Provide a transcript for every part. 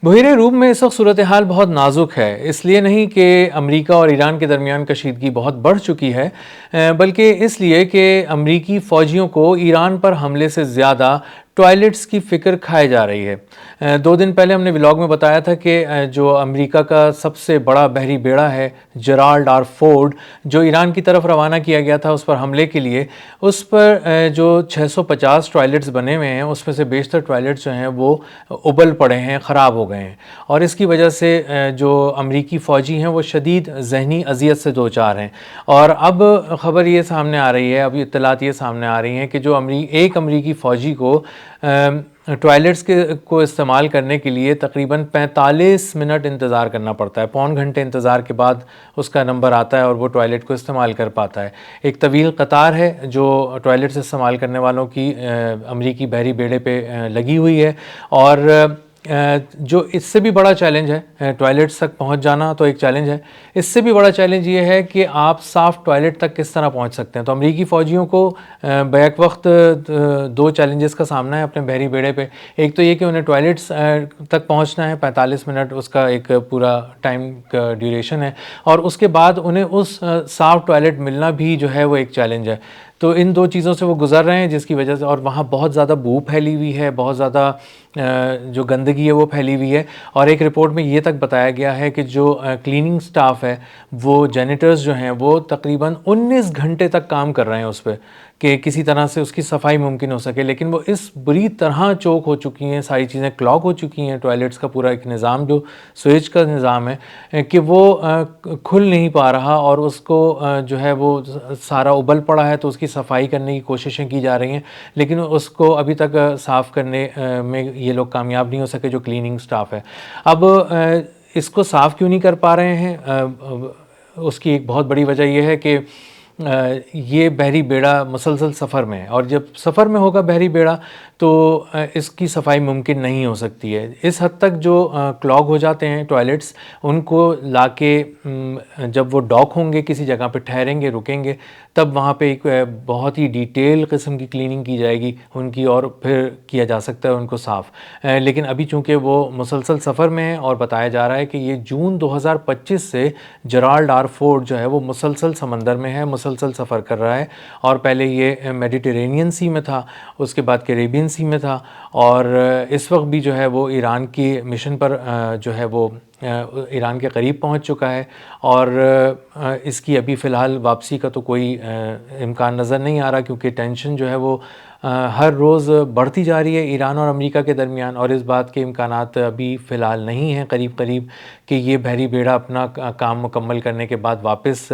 بحیرہ روم میں اس وقت صورتحال بہت نازک ہے، اس لیے نہیں کہ امریکہ اور ایران کے درمیان کشیدگی بہت بڑھ چکی ہے، بلکہ اس لیے کہ امریکی فوجیوں کو ایران پر حملے سے زیادہ ٹوائلٹس کی فکر کھائے جا رہی ہے۔ 2 دن پہلے ہم نے ولاگ میں بتایا تھا کہ جو امریکہ کا سب سے بڑا بحری بیڑا ہے جرالڈ آر فورڈ، جو ایران کی طرف روانہ کیا گیا تھا اس پر حملے کے لیے، اس پر جو 650 ٹوائلٹس بنے ہوئے ہیں اس میں سے بیشتر ٹوائلٹس جو ہیں وہ ابل پڑے ہیں، خراب ہو گئے ہیں، اور اس کی وجہ سے جو امریکی فوجی ہیں وہ شدید ذہنی اذیت سے دوچار ہیں۔ اور اب خبر یہ سامنے آ رہی ہے، اب اطلاعات یہ سامنے آ رہی ہیں کہ جو ایک امریکی فوجی کو ٹوائلٹس کو استعمال کرنے کے لیے تقریباً 45 منٹ انتظار کرنا پڑتا ہے، پون گھنٹے انتظار کے بعد اس کا نمبر آتا ہے اور وہ ٹوائلٹ کو استعمال کر پاتا ہے۔ ایک طویل قطار ہے جو ٹوائلٹس استعمال کرنے والوں کی امریکی بحری بیڑے پہ لگی ہوئی ہے، اور جو اس سے بھی بڑا چیلنج ہے، ٹوائلٹس تک پہنچ جانا تو ایک چیلنج ہے، اس سے بھی بڑا چیلنج یہ ہے کہ آپ صاف ٹوائلٹ تک کس طرح پہنچ سکتے ہیں۔ تو امریکی فوجیوں کو بیک وقت 2 چیلنجز کا سامنا ہے اپنے بحری بیڑے پہ۔ ایک تو یہ کہ انہیں ٹوائلٹس تک پہنچنا ہے، 45 منٹ اس کا ایک پورا ٹائم کا ڈیوریشن ہے، اور اس کے بعد انہیں اس صاف ٹوائلٹ ملنا بھی جو ہے وہ ایک چیلنج ہے۔ تو ان 2 چیزوں سے وہ گزر رہے ہیں، جس کی وجہ سے، اور وہاں بہت زیادہ بو پھیلی ہوئی ہے، بہت زیادہ جو گندگی ہے وہ پھیلی ہوئی ہے، اور ایک رپورٹ میں یہ تک بتایا گیا ہے کہ جو کلیننگ سٹاف ہے، وہ جینیٹرز جو ہیں وہ تقریباً 19 گھنٹے تک کام کر رہے ہیں اس پہ کہ کسی طرح سے اس کی صفائی ممکن ہو سکے، لیکن وہ اس بری طرح چوک ہو چکی ہیں، ساری چیزیں کلاگ ہو چکی ہیں، ٹوائلٹس کا پورا ایک نظام جو سوئچ کا نظام ہے کہ وہ کھل نہیں پا رہا، اور اس کو جو ہے وہ سارا ابل پڑا ہے، تو اس کی صفائی کرنے کی کوششیں کی جا رہی ہیں، لیکن اس کو ابھی تک صاف کرنے میں یہ لوگ کامیاب نہیں ہو سکے جو کلیننگ سٹاف ہے۔ اب اس کو صاف کیوں نہیں کر پا رہے ہیں؟ اس کی ایک بہت بڑی وجہ یہ ہے کہ یہ بحری بیڑا مسلسل سفر میں ہے، اور جب سفر میں ہوگا بحری بیڑا تو اس کی صفائی ممکن نہیں ہو سکتی ہے۔ اس حد تک جو کلاگ ہو جاتے ہیں ٹوائلٹس، ان کو لا کے جب وہ ڈاک ہوں گے، کسی جگہ پہ ٹھہریں گے، رکیں گے، تب وہاں پہ ایک بہت ہی ڈیٹیل قسم کی کلیننگ کی جائے گی ان کی، اور پھر کیا جا سکتا ہے ان کو صاف۔ لیکن ابھی چونکہ وہ مسلسل سفر میں ہے، اور بتایا جا رہا ہے کہ یہ جون 2025 سے جرالڈ آر فورڈ جو ہے وہ مسلسل سمندر میں ہے، مسلسل سفر کر رہا ہے، اور پہلے یہ میڈیٹرینین سی میں تھا، اس کے بعد کیریبین سی میں تھا، اور اس وقت بھی جو ہے وہ ایران کی مشن پر جو ہے وہ ایران کے قریب پہنچ چکا ہے، اور اس کی ابھی فی الحال واپسی کا تو کوئی امکان نظر نہیں آ رہا، کیونکہ ٹینشن جو ہے وہ ہر روز بڑھتی جا رہی ہے ایران اور امریکہ کے درمیان، اور اس بات کے امکانات ابھی فی الحال نہیں ہیں قریب کہ یہ بحری بیڑا اپنا کام مکمل کرنے کے بعد واپس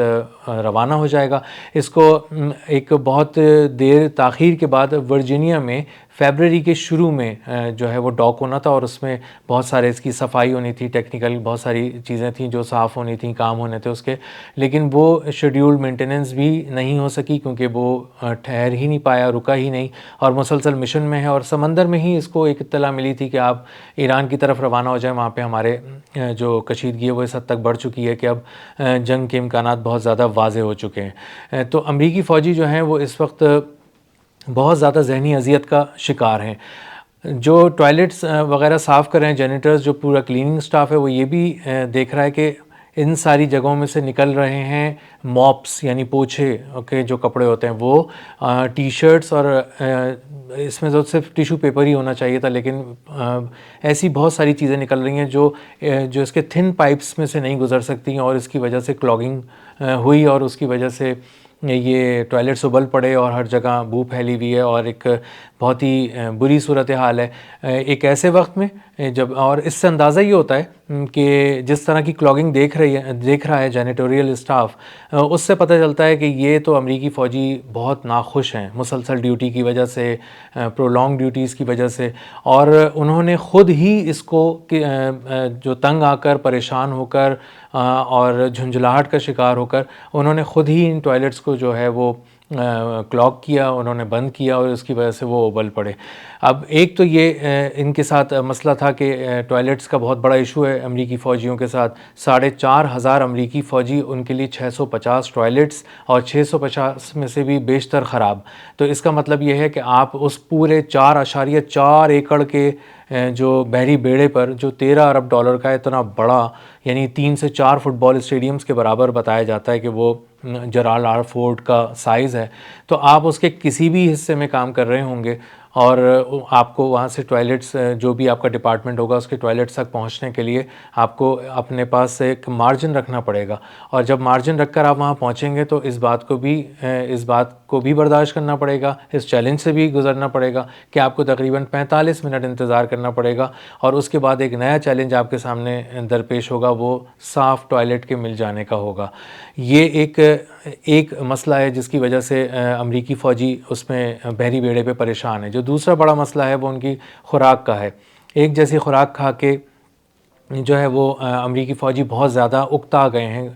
روانہ ہو جائے گا۔ اس کو ایک بہت دیر تاخیر کے بعد ورجینیا میں فیبرری کے شروع میں جو ہے وہ ڈاک ہونا تھا، اور اس میں بہت سارے اس کی صفائی ہونی تھی، ٹیکنیکل بہت ساری چیزیں تھیں جو صاف ہونی تھیں، کام ہونے تھے اس کے، لیکن وہ شیڈیول مینٹیننس بھی نہیں ہو سکی، کیونکہ وہ ٹھہر ہی نہیں پایا، رکا ہی نہیں، اور مسلسل مشن میں ہے، اور سمندر میں ہی اس کو ایک اطلاع ملی تھی کہ آپ ایران کی طرف روانہ ہو جائیں، وہاں پہ ہمارے جو کشیدگی ہے وہ اس حد تک بڑھ چکی ہے کہ اب جنگ کے امکانات بہت زیادہ واضح ہو چکے ہیں۔ تو امریکی فوجی جو ہیں وہ اس وقت بہت زیادہ ذہنی اذیت کا شکار ہیں۔ جو ٹوائلٹس وغیرہ صاف کر رہے ہیں، جینیٹرز، جو پورا کلیننگ سٹاف ہے، وہ یہ بھی دیکھ رہا ہے کہ ان ساری جگہوں میں سے نکل رہے ہیں موپس، یعنی پوچھے کے جو کپڑے ہوتے ہیں، وہ ٹی شرٹس، اور اس میں تو صرف ٹیشو پیپر ہی ہونا چاہیے تھا، لیکن ایسی بہت ساری چیزیں نکل رہی ہیں جو اس کے تھن پائپس میں سے نہیں گزر سکتی ہیں، اور اس کی وجہ سے کلاگنگ ہوئی، اور اس کی وجہ سے یہ ٹوائلٹس ابل پڑے، اور ہر جگہ بو پھیلی ہوئی ہے، اور ایک بہت ہی بری صورتحال ہے ایک ایسے وقت میں جب، اور اس سے اندازہ یہ ہوتا ہے کہ جس طرح کی کلاگنگ دیکھ رہا ہے جینیٹوریل اسٹاف، اس سے پتہ چلتا ہے کہ یہ تو امریکی فوجی بہت ناخوش ہیں مسلسل ڈیوٹی کی وجہ سے، پرولونگ ڈیوٹیز کی وجہ سے، اور انہوں نے خود ہی اس کو جو تنگ آ کر، پریشان ہو کر اور جھنجھلاہٹ کا شکار ہو کر، انہوں نے خود ہی ان ٹوائلٹس کو جو ہے وہ کلاگ کیا، انہوں نے بند کیا، اور اس کی وجہ سے وہ ابل پڑے۔ اب ایک تو یہ ان کے ساتھ مسئلہ تھا کہ ٹوائلٹس کا بہت بڑا ایشو ہے امریکی فوجیوں کے ساتھ. 4,500 امریکی فوجی، ان کے لیے 650 ٹوائلٹس اور 650 میں سے بھی بیشتر خراب. تو اس کا مطلب یہ ہے کہ آپ اس پورے 4.4 ایکڑ کے جو بحری بیڑے پر، جو 13 ارب ڈالر کا اتنا بڑا، یعنی 3 سے 4 فٹ بال اسٹیڈیمز کے برابر بتایا جاتا ہے کہ وہ جرالڈ آر فورڈ کا سائز ہے. تو آپ اس کے کسی بھی حصے میں کام کر رہے ہوں گے اور آپ کو وہاں سے ٹوائلٹس، جو بھی آپ کا ڈپارٹمنٹ ہوگا اس کے ٹوائلٹس تک پہنچنے کے لیے آپ کو اپنے پاس سے ایک مارجن رکھنا پڑے گا. اور جب مارجن رکھ کر آپ وہاں پہنچیں گے تو اس بات کو بھی برداشت کرنا پڑے گا، اس چیلنج سے بھی گزرنا پڑے گا کہ آپ کو تقریباً 45 منٹ انتظار کرنا پڑے گا. اور اس کے بعد ایک نیا چیلنج آپ کے سامنے درپیش ہوگا، وہ صاف ٹوائلٹ کے مل جانے کا ہوگا. یہ ایک مسئلہ ہے جس کی وجہ سے امریکی فوجی اس میں بحری بیڑے پہ پریشان ہیں. جو دوسرا بڑا مسئلہ ہے وہ ان کی خوراک کا ہے. ایک جیسی خوراک کھا کے جو ہے وہ امریکی فوجی بہت زیادہ اکتا گئے ہیں،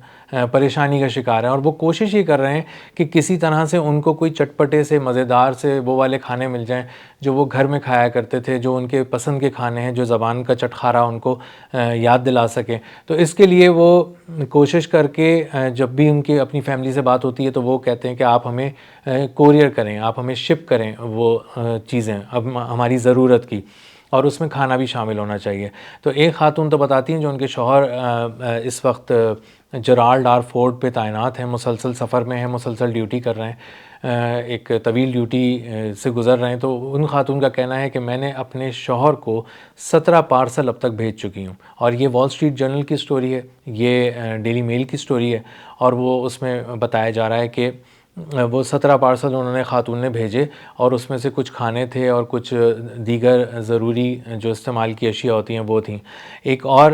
پریشانی کا شکار ہیں، اور وہ کوشش یہ کر رہے ہیں کہ کسی طرح سے ان کو کوئی چٹپٹے سے مزیدار سے وہ والے کھانے مل جائیں جو وہ گھر میں کھایا کرتے تھے، جو ان کے پسند کے کھانے ہیں، جو زبان کا چٹخارا ان کو یاد دلا سکیں. تو اس کے لیے وہ کوشش کر کے جب بھی ان کی اپنی فیملی سے بات ہوتی ہے تو وہ کہتے ہیں کہ آپ ہمیں کوریئر کریں، آپ ہمیں شپ کریں وہ چیزیں اب ہماری ضرورت کی، اور اس میں کھانا بھی شامل ہونا چاہیے. تو ایک خاتون تو بتاتی ہیں جو ان کے شوہر اس وقت جرالڈ آر فورڈ پہ تعینات ہیں، مسلسل سفر میں ہیں، مسلسل ڈیوٹی کر رہے ہیں، ایک طویل ڈیوٹی سے گزر رہے ہیں. تو ان خاتون کا کہنا ہے کہ میں نے اپنے شوہر کو 17 پارسل اب تک بھیج چکی ہوں. اور یہ وال اسٹریٹ جرنل کی سٹوری ہے، یہ ڈیلی میل کی سٹوری ہے، اور وہ اس میں بتایا جا رہا ہے کہ وہ 17 پارسل انہوں نے خاتون نے بھیجے، اور اس میں سے کچھ کھانے تھے اور کچھ دیگر ضروری جو استعمال کی اشیاء ہوتی ہیں وہ تھیں. ایک اور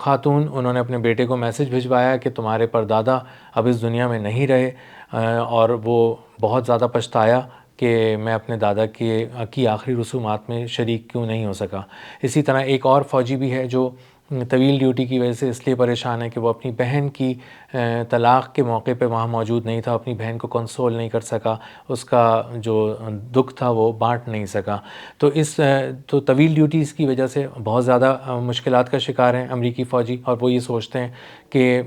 خاتون، انہوں نے اپنے بیٹے کو میسج بھجوایا کہ تمہارے پردادا اب اس دنیا میں نہیں رہے، اور وہ بہت زیادہ پچھتایا کہ میں اپنے دادا کی آخری رسومات میں شریک کیوں نہیں ہو سکا. اسی طرح ایک اور فوجی بھی ہے جو طویل ڈیوٹی کی وجہ سے اس لیے پریشان ہے کہ وہ اپنی بہن کی طلاق کے موقع پہ وہاں موجود نہیں تھا، اپنی بہن کو کنسول نہیں کر سکا، اس کا جو دکھ تھا وہ بانٹ نہیں سکا. تو طویل ڈیوٹیز کی وجہ سے بہت زیادہ مشکلات کا شکار ہیں امریکی فوجی، اور وہ یہ سوچتے ہیں کہ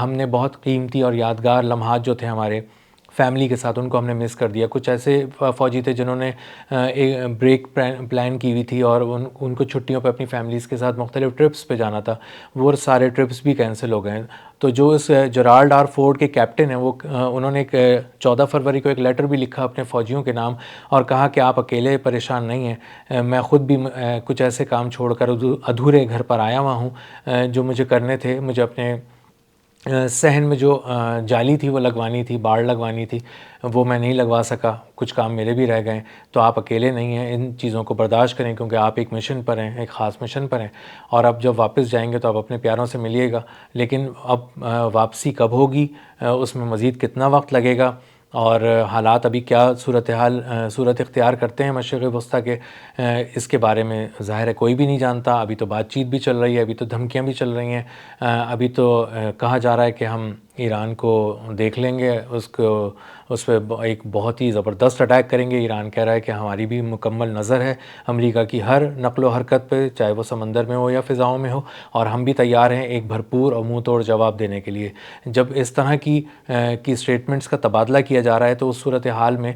ہم نے بہت قیمتی اور یادگار لمحات جو تھے ہمارے فیملی کے ساتھ، ان کو ہم نے مس کر دیا. کچھ ایسے فوجی تھے جنہوں نے ایک بریک پلان کی ہوئی تھی اور ان کو چھٹیوں پہ اپنی فیملیز کے ساتھ مختلف ٹرپس پہ جانا تھا، وہ سارے ٹرپس بھی کینسل ہو گئے ہیں. تو جو اس جرالڈ آر فورڈ کے کیپٹن ہیں، انہوں نے 14 فروری کو ایک لیٹر بھی لکھا اپنے فوجیوں کے نام، اور کہا کہ آپ اکیلے پریشان نہیں ہیں، میں خود بھی کچھ ایسے کام چھوڑ کر ادھورے گھر پر آیا ہوا ہوں جو مجھے کرنے تھے. مجھے اپنے صحن میں جو جالی تھی وہ لگوانی تھی، باڑ لگوانی تھی، وہ میں نہیں لگوا سکا، کچھ کام میرے بھی رہ گئے. تو آپ اکیلے نہیں ہیں، ان چیزوں کو برداشت کریں کیونکہ آپ ایک مشن پر ہیں، ایک خاص مشن پر ہیں، اور اب جب واپس جائیں گے تو آپ اپنے پیاروں سے ملیے گا. لیکن اب واپسی کب ہوگی، اس میں مزید کتنا وقت لگے گا، اور حالات ابھی کیا صورت اختیار کرتے ہیں مشرق وسطیٰ کے، اس کے بارے میں ظاہر ہے کوئی بھی نہیں جانتا. ابھی تو بات چیت بھی چل رہی ہے، ابھی تو دھمکیاں بھی چل رہی ہیں، ابھی تو کہا جا رہا ہے کہ ہم ایران کو دیکھ لیں گے، اس پہ ایک بہت ہی زبردست اٹیک کریں گے. ایران کہہ رہا ہے کہ ہماری بھی مکمل نظر ہے امریکہ کی ہر نقل و حرکت پہ، چاہے وہ سمندر میں ہو یا فضاؤں میں ہو، اور ہم بھی تیار ہیں ایک بھرپور اور منہ توڑ جواب دینے کے لیے. جب اس طرح کی اسٹیٹمنٹس کا تبادلہ کیا جا رہا ہے تو اس صورتحال میں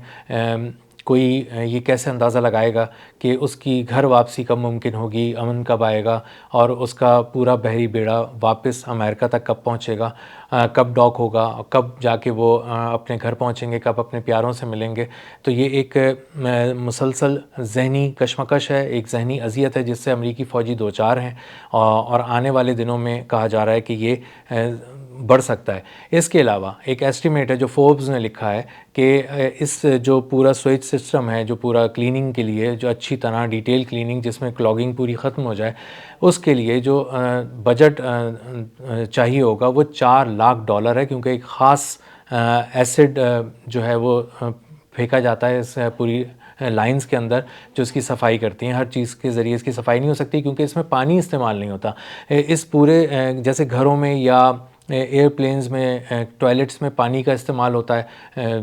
کوئی یہ کیسے اندازہ لگائے گا کہ اس کی گھر واپسی کب ممکن ہوگی، امن کب آئے گا، اور اس کا پورا بحری بیڑا واپس امریکہ تک کب پہنچے گا، کب ڈاک ہوگا، کب جا کے وہ اپنے گھر پہنچیں گے، کب اپنے پیاروں سے ملیں گے. تو یہ ایک مسلسل ذہنی کشمکش ہے، ایک ذہنی اذیت ہے جس سے امریکی فوجی دوچار ہیں، اور آنے والے دنوں میں کہا جا رہا ہے کہ یہ بڑھ سکتا ہے. اس کے علاوہ ایک ایسٹیمیٹ ہے جو فوربس نے لکھا ہے کہ اس جو پورا سوئچ سسٹم ہے، جو پورا کلیننگ کے لیے، جو اچھی طرح ڈیٹیل کلیننگ جس میں کلاگنگ پوری ختم ہو جائے، اس کے لیے جو بجٹ چاہیے ہوگا وہ $4 لاکھ ہے، کیونکہ ایک خاص ایسڈ جو ہے وہ پھینکا جاتا ہے اس پوری لائنز کے اندر جو اس کی صفائی کرتی ہیں. ہر چیز کے ذریعے اس کی صفائی نہیں ہو سکتی کیونکہ اس میں پانی استعمال نہیں ہوتا. اس پورے جیسے گھروں میں یا ایئر پلینز میں ٹوائلٹس میں پانی کا استعمال ہوتا ہے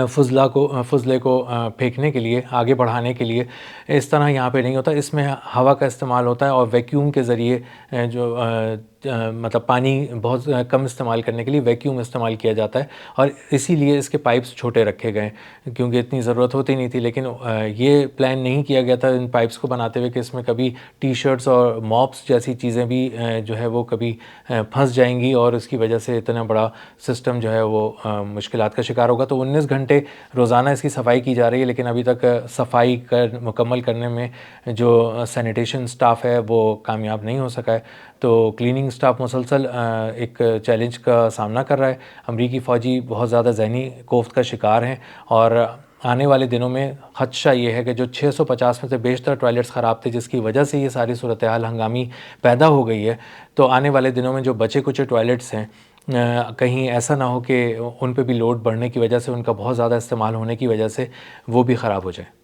فضلے کو پھینکنے کے لیے، آگے بڑھانے کے لیے اس طرح یہاں پہ نہیں ہوتا. اس میں ہوا کا استعمال ہوتا ہے اور ویکیوم کے ذریعے جو مطلب پانی بہت کم استعمال کرنے کے لیے ویکیوم استعمال کیا جاتا ہے، اور اسی لیے اس کے پائپس چھوٹے رکھے گئے کیونکہ اتنی ضرورت ہوتی نہیں تھی. لیکن یہ پلان نہیں کیا گیا تھا ان پائپس کو بناتے ہوئے کہ اس میں کبھی ٹی شرٹس اور موپس جیسی چیزیں بھی جو ہے وہ کبھی پھنس جائیں گی اور اس کی وجہ سے اتنا بڑا سسٹم جو ہے وہ مشکلات کا شکار ہوگا. تو 19 گھنٹے روزانہ اس کی صفائی کی جا رہی ہے، لیکن ابھی تک صفائی مکمل کرنے میں جو سینیٹیشن سٹاف ہے وہ کامیاب نہیں ہو سکا ہے. تو کلیننگ سٹاف مسلسل ایک چیلنج کا سامنا کر رہا ہے. امریکی فوجی بہت زیادہ ذہنی کوفت کا شکار ہیں، اور آنے والے دنوں میں خدشہ یہ ہے کہ جو 650 میں سے بیشتر ٹوائلٹس خراب تھے جس کی وجہ سے یہ ساری صورتحال ہنگامی پیدا ہو گئی ہے، تو آنے والے دنوں میں جو بچے کچے ٹوائلٹس ہیں کہیں ایسا نہ ہو کہ ان پہ بھی لوڈ بڑھنے کی وجہ سے، ان کا بہت زیادہ استعمال ہونے کی وجہ سے وہ بھی خراب ہو جائیں.